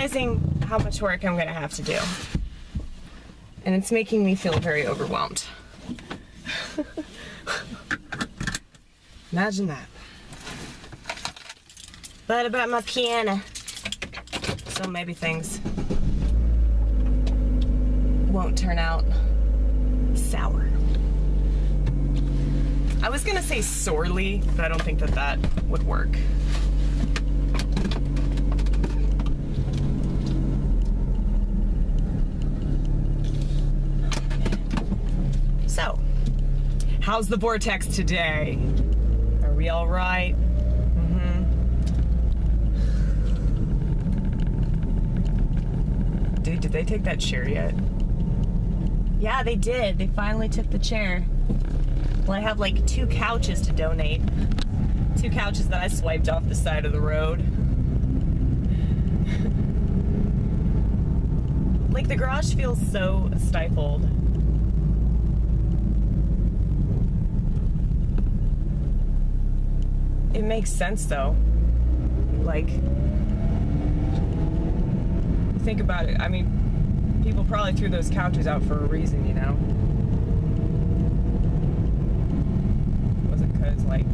realizing how much work I'm gonna have to do. And it's making me feel very overwhelmed. Imagine that. But about my piano. So maybe things won't turn out sour. I was gonna say sorely, but I don't think that that would work. So, how's the vortex today? Are we all right? Dude, did they take that chair yet? Yeah, they did. They finally took the chair. Well, I have like 2 couches to donate. 2 couches that I swiped off the side of the road. Like, the garage feels so stifled. It makes sense though. Like, think about it. I mean, people probably threw those couches out for a reason, you know? Was it because, like,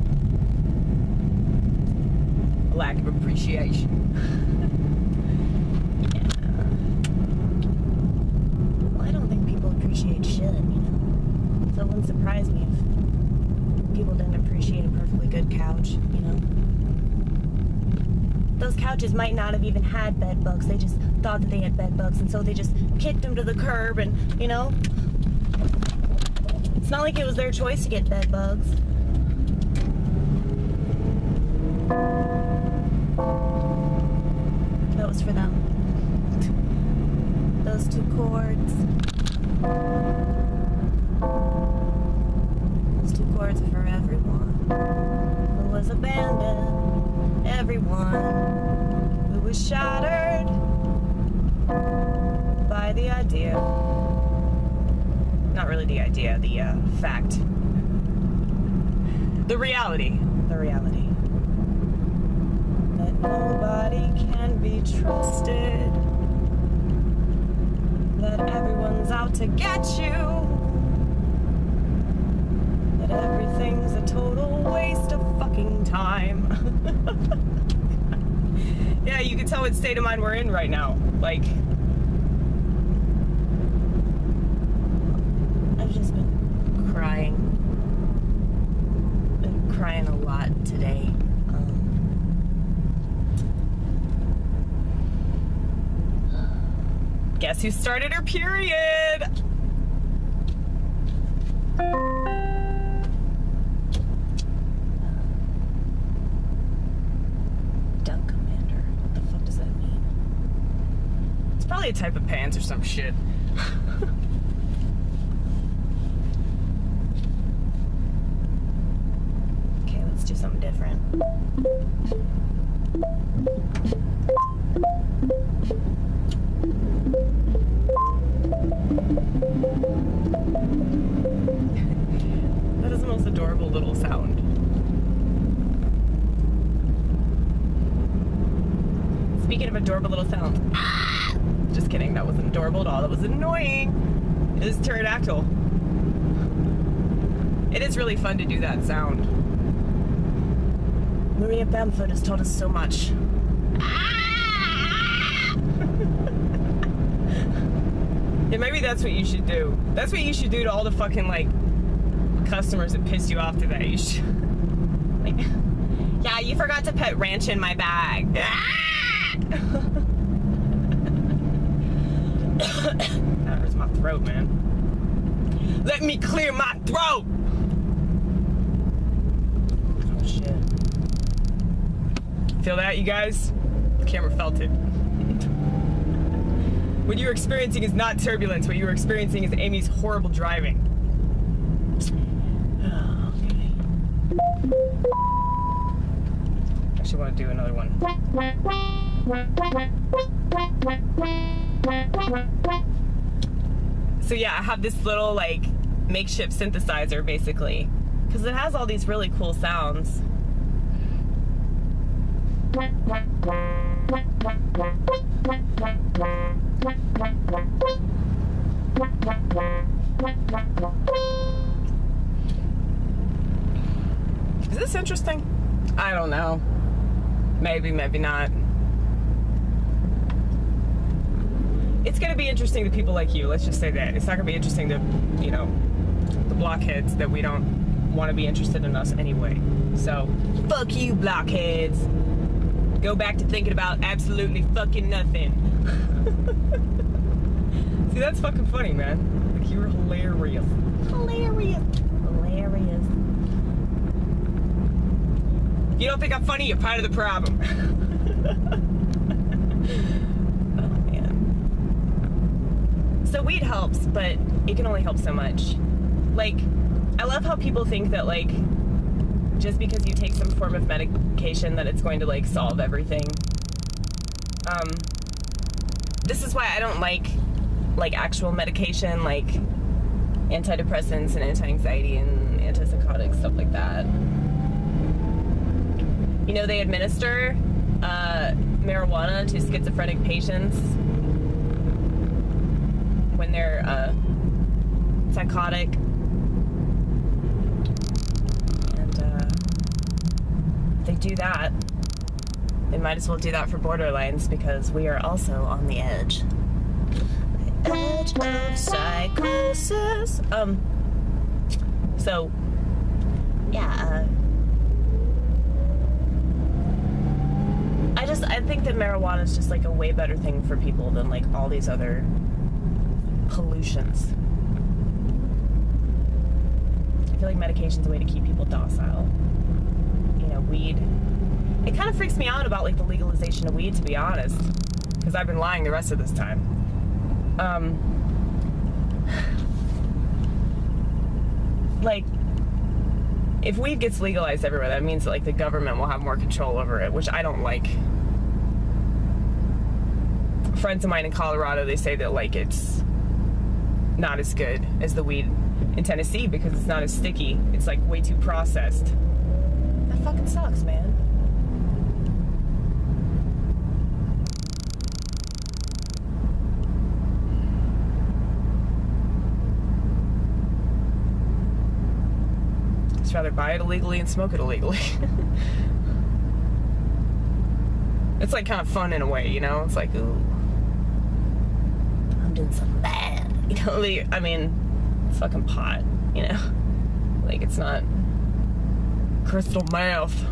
a lack of appreciation? Yeah. Well, I don't think people appreciate shit, you know? So it wouldn't surprise me if people didn't appreciate a perfectly good couch, you know? Those couches might not have even had bed bugs. They just thought that they had bed bugs, and so they just kicked them to the curb, and, you know? It's not like it was their choice to get bed bugs. That was for them. Those 2 chords. Those 2 chords are for everyone who was abandoned. Everyone who was shattered by the idea, not really the idea, the fact, the reality that nobody can be trusted, that everyone's out to get you, that everything's a total waste of fucking time. Yeah, you can tell what state of mind we're in right now. Like, I've just been crying. Been crying a lot today. Guess who started her period? Probably a type of pants or some shit. Okay, let's do something different. That is the most adorable little sound. Speaking of adorable little sounds. Just kidding, that wasn't adorable at all. That was annoying. It is pterodactyl. It is really fun to do that sound. Maria Bamford has taught us so much. Yeah, maybe that's what you should do. That's what you should do to all the fucking, like, customers that pissed you off today. You should, like, yeah, you forgot to put ranch in my bag. That hurts my throat, man. Let me clear my throat! Oh, shit. Feel that, you guys? The camera felt it. What you're experiencing is not turbulence. What you're experiencing is Amy's horrible driving. Okay. Actually, want to do another one. So yeah, I have this little, like, makeshift synthesizer, basically, because it has all these really cool sounds. Is this interesting? I don't know. Maybe, maybe not. It's going to be interesting to people like you. Let's just say that. It's not going to be interesting to, you know, the blockheads that we don't want to be interested in us anyway. So, fuck you, blockheads. Go back to thinking about absolutely fucking nothing. See, that's fucking funny, man. Like, you're hilarious. Hilarious. Hilarious. If you don't think I'm funny, you're part of the problem. Oh, man. So weed helps, but it can only help so much. Like, I love how people think that, like, just because you take some form of medication that it's going to, like, solve everything. This is why I don't like actual medication, like antidepressants and anti-anxiety and antipsychotics, stuff like that. You know, they administer marijuana to schizophrenic patients when they're psychotic. And if they do that, they might as well do that for borderlines, because we are also on the edge. The edge of psychosis. So, yeah, I think that marijuana is just like a way better thing for people than like all these other pollutions. I feel like medication's a way to keep people docile. You know, weed. It kind of freaks me out about like the legalization of weed, to be honest, because I've been lying the rest of this time. Like, if weed gets legalized everywhere, that means that like the government will have more control over it, which I don't like. Friends of mine in Colorado, they say that like it's not as good as the weed in Tennessee because it's not as sticky. It's like way too processed. That fucking sucks, man. I'd rather buy it illegally and smoke it illegally. It's like kind of fun in a way, you know? It's like, ooh, I'm doing something bad. You know, like, I mean, it's fucking pot, you know? Like, it's not crystal meth.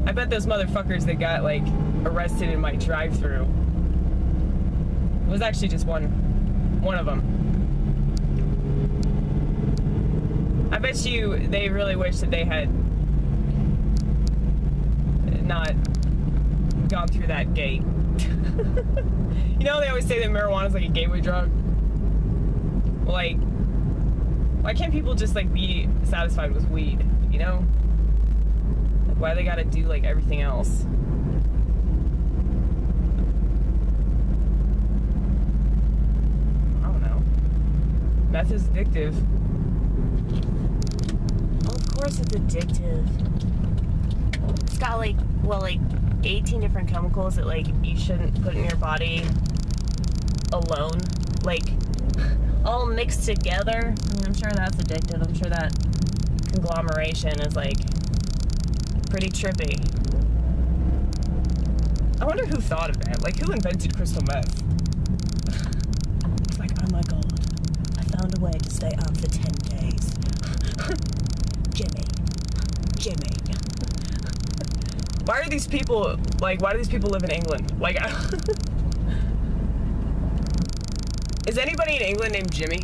I bet those motherfuckers that got, like, arrested in my drive-thru, it was actually just one of them. I bet you they really wish that they had not gone through that gate. You know, they always say that marijuana is like a gateway drug. Like, why can't people just like be satisfied with weed, you know? Like, why they gotta do like everything else? I don't know. Meth is addictive. Oh, of course it's addictive. It's got like, well, like 18 different chemicals that like you shouldn't put in your body alone, like all mixed together. I mean, I'm sure that's addictive. I'm sure that conglomeration is like pretty trippy. I wonder who thought of that. Like, who invented crystal meth? It's like, oh my god, I found a way to stay up for 10 days. Jimmy. Why do these people live in England? Like, is anybody in England named Jimmy?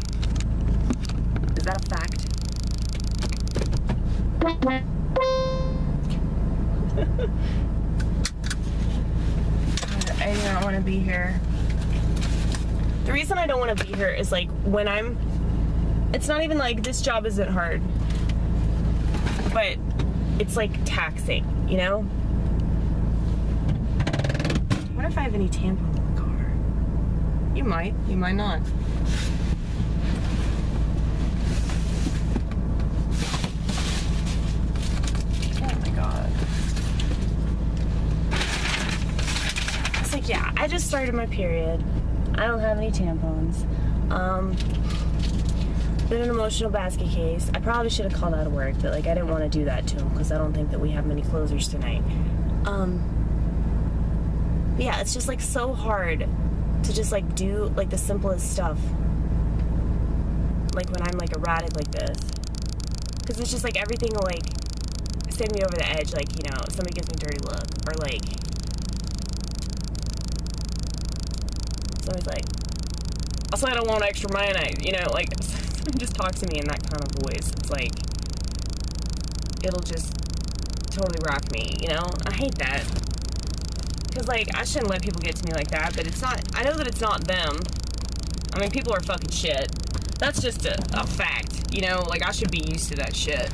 Is that a fact? I don't want to be here. The reason I don't want to be here is like it's not even like this job isn't hard, but it's like taxing, you know? I wonder if I have any tampons in the car. You might not. Oh my god. It's like yeah, I just started my period. I don't have any tampons. Been an emotional basket case. I probably should have called out of work, but like I didn't want to do that to him because I don't think that we have many closers tonight. Yeah, it's just like so hard to just like do like the simplest stuff. Like when I'm like erratic like this, because it's just like everything will like send me over the edge. Like, you know, somebody gives me a dirty look, or like somebody's like, also I don't want extra mayonnaise, you know, like just talk to me in that kind of voice. It's like, it'll just totally rock me, you know? I hate that. Because, like, I shouldn't let people get to me like that, but it's not, I know that it's not them. I mean, people are fucking shit. That's just a fact, you know? Like, I should be used to that shit.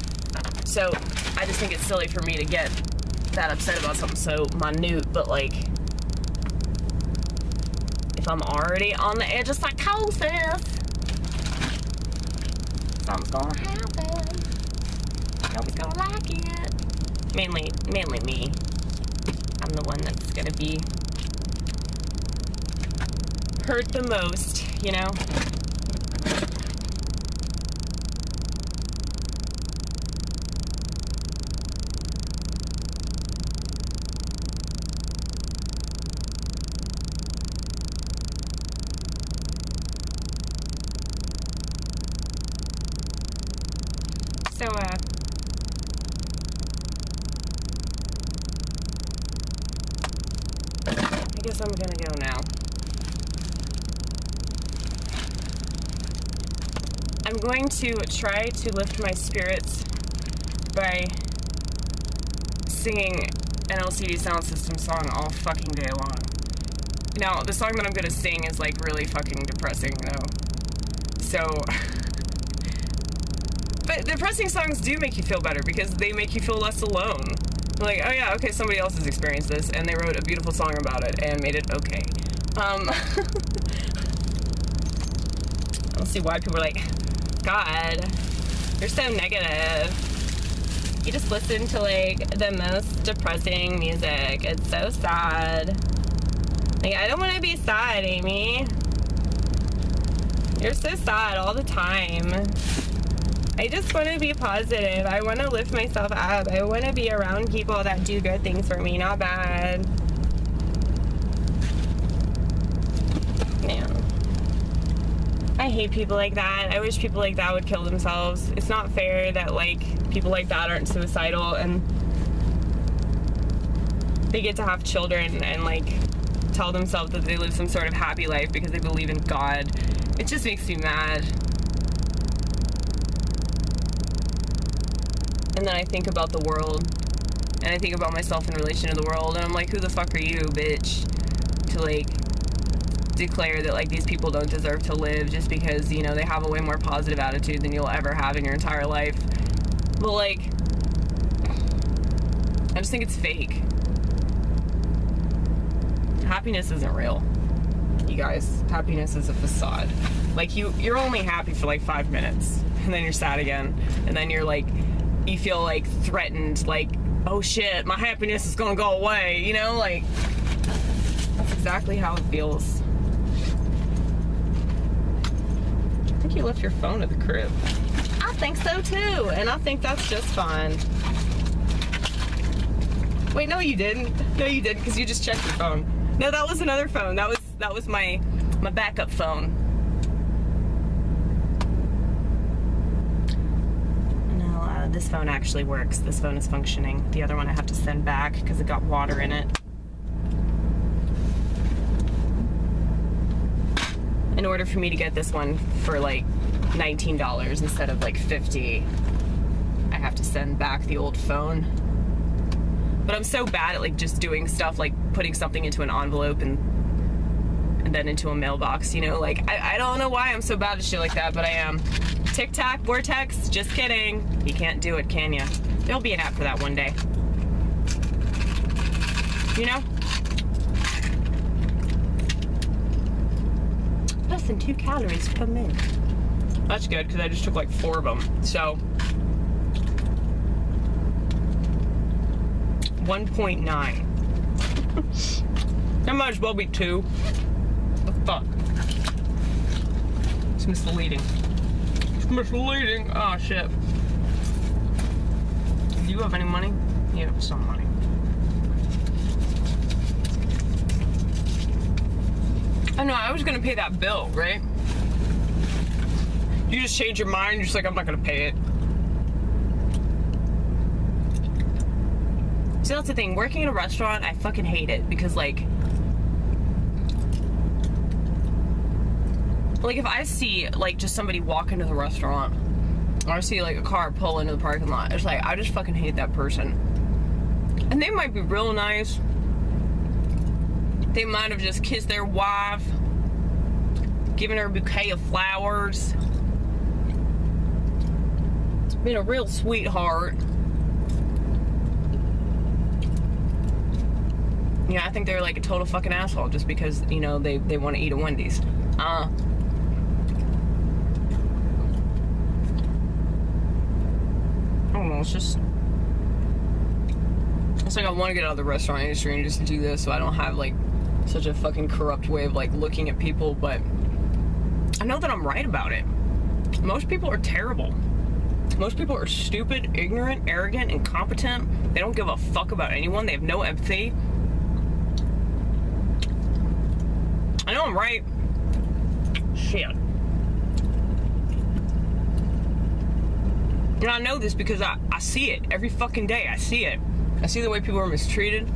So, I just think it's silly for me to get that upset about something so minute, but, like, if I'm already on the edge of psychosis, something's gonna happen. Nobody's gonna like it. Mainly me. I'm the one that's gonna be hurt the most, you know? So, I guess I'm gonna go now. I'm going to try to lift my spirits by singing an LCD Sound System song all fucking day long. Now, the song that I'm gonna sing is like really fucking depressing though. So, but depressing songs do make you feel better because they make you feel less alone. Like, oh yeah, okay, somebody else has experienced this, and they wrote a beautiful song about it and made it okay. I don't see why people are like, God, you're so negative. You just listen to like the most depressing music. It's so sad. Like, I don't want to be sad, Amy. You're so sad all the time. I just want to be positive. I want to lift myself up. I want to be around people that do good things for me, not bad. Man. I hate people like that. I wish people like that would kill themselves. It's not fair that, like, people like that aren't suicidal and they get to have children and, like, tell themselves that they live some sort of happy life because they believe in God. It just makes me mad. And then I think about the world, and I think about myself in relation to the world, and I'm like, who the fuck are you, bitch, to, like, declare that, like, these people don't deserve to live just because, you know, they have a way more positive attitude than you'll ever have in your entire life. But, like, I just think it's fake. Happiness isn't real, you guys. Happiness is a facade. Like, you're only happy for, like, 5 minutes, and then you're sad again, and then you're, like, you feel like threatened, like, oh shit, my happiness is gonna go away, you know? Like, that's exactly how it feels. I think you left your phone at the crib. I think so too, and I think that's just fine. Wait, no you didn't. No you didn't, because you just checked your phone. No, that was another phone. That was my backup phone. This phone actually works. This phone is functioning. The other one I have to send back because it got water in it. In order for me to get this one for like $19 instead of like $50, I have to send back the old phone. But I'm so bad at like just doing stuff like putting something into an envelope and then into a mailbox, you know? Like, I don't know why I'm so bad at shit like that, but I am. Tic Tac, Vortex, just kidding. You can't do it, can ya? There'll be an app for that one day. You know? Less than 2 calories per minute. That's good, because I just took like 4 of them. So, 1.9. That might as well be 2. What the fuck? It's misleading. It's misleading. Oh, shit. Do you have any money? You have some money. I know, I was gonna pay that bill, right? You just change your mind, you're just like, I'm not gonna pay it. See, that's the thing. Working in a restaurant, I fucking hate it because, like, if I see, like, just somebody walk into the restaurant, or I see, like, a car pull into the parking lot, it's like, I just fucking hate that person. And they might be real nice. They might have just kissed their wife, given her a bouquet of flowers, been a real sweetheart. Yeah, I think they're like a total fucking asshole just because, you know, they want to eat at Wendy's. I don't know, it's like I want to get out of the restaurant industry and just do this so I don't have, like, such a fucking corrupt way of, like, looking at people, but I know that I'm right about it. Most people are terrible. Most people are stupid, ignorant, arrogant, incompetent. They don't give a fuck about anyone. They have no empathy. I know I'm right. Shit. And I know this because I see it every fucking day. I see it. I see the way people are mistreated.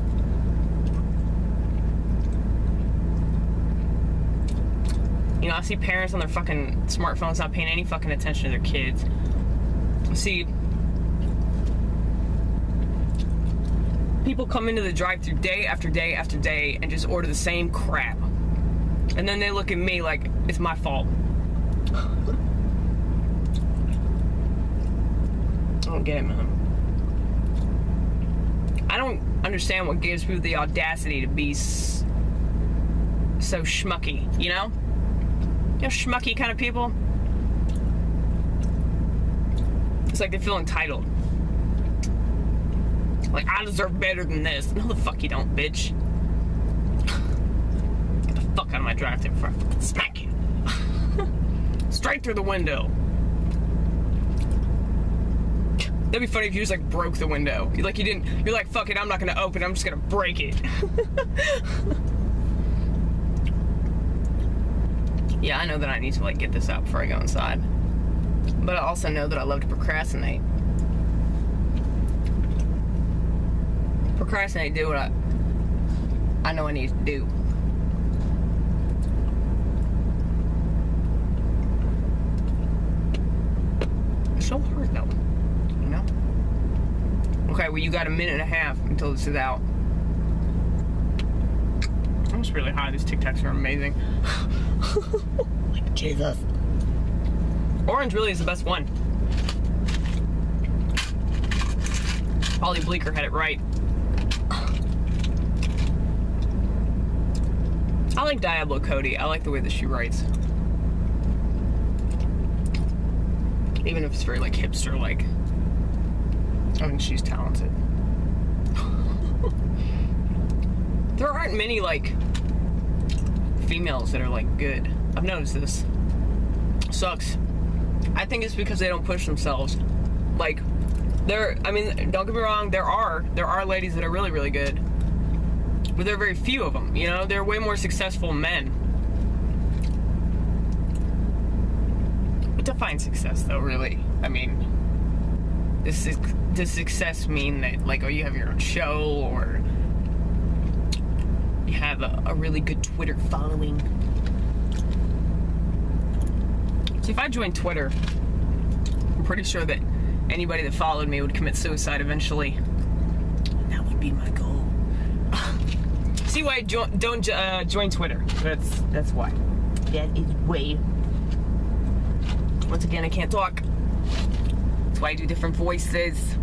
You know, I see parents on their fucking smartphones not paying any fucking attention to their kids. I see people come into the drive-thru day after day after day and just order the same crap. And then they look at me like it's my fault. I don't get it, man. I don't understand what gives people the audacity to be so schmucky, you know? You know, schmucky kind of people? It's like they feel entitled. Like, I deserve better than this. No, the fuck you don't, bitch. Get the fuck out of my drive-thru before I fucking smack you. Straight through the window. That'd be funny if you just, like, broke the window. You're like, fuck it, I'm not gonna open it, I'm just gonna break it. Yeah, I know that I need to, like, get this out before I go inside. But I also know that I love to procrastinate. Procrastinate, do what I know I need to do. It's so hard, though. You know? Okay, well, you got a minute and a half until this is out. I'm just really high. These Tic Tacs are amazing. Like, Jesus. Orange really is the best one. Polly Bleeker had it right. I like Diablo Cody. I like the way that she writes. Even if it's very, like, hipster-like. I mean, she's talented. There aren't many, like, females that are, like, good. I've noticed this. Sucks. I think it's because they don't push themselves. Like, I mean, don't get me wrong, there are ladies that are really, really good. But there are very few of them, you know? There are way more successful men. But define success, though, really. I mean, does success mean that, like, oh, you have your own show, or you have a really good Twitter following? See, if I joined Twitter, I'm pretty sure that anybody that followed me would commit suicide eventually. That would be my goal. See why I don't join Twitter. That's why. That is why. Once again, I can't talk. That's why I do different voices.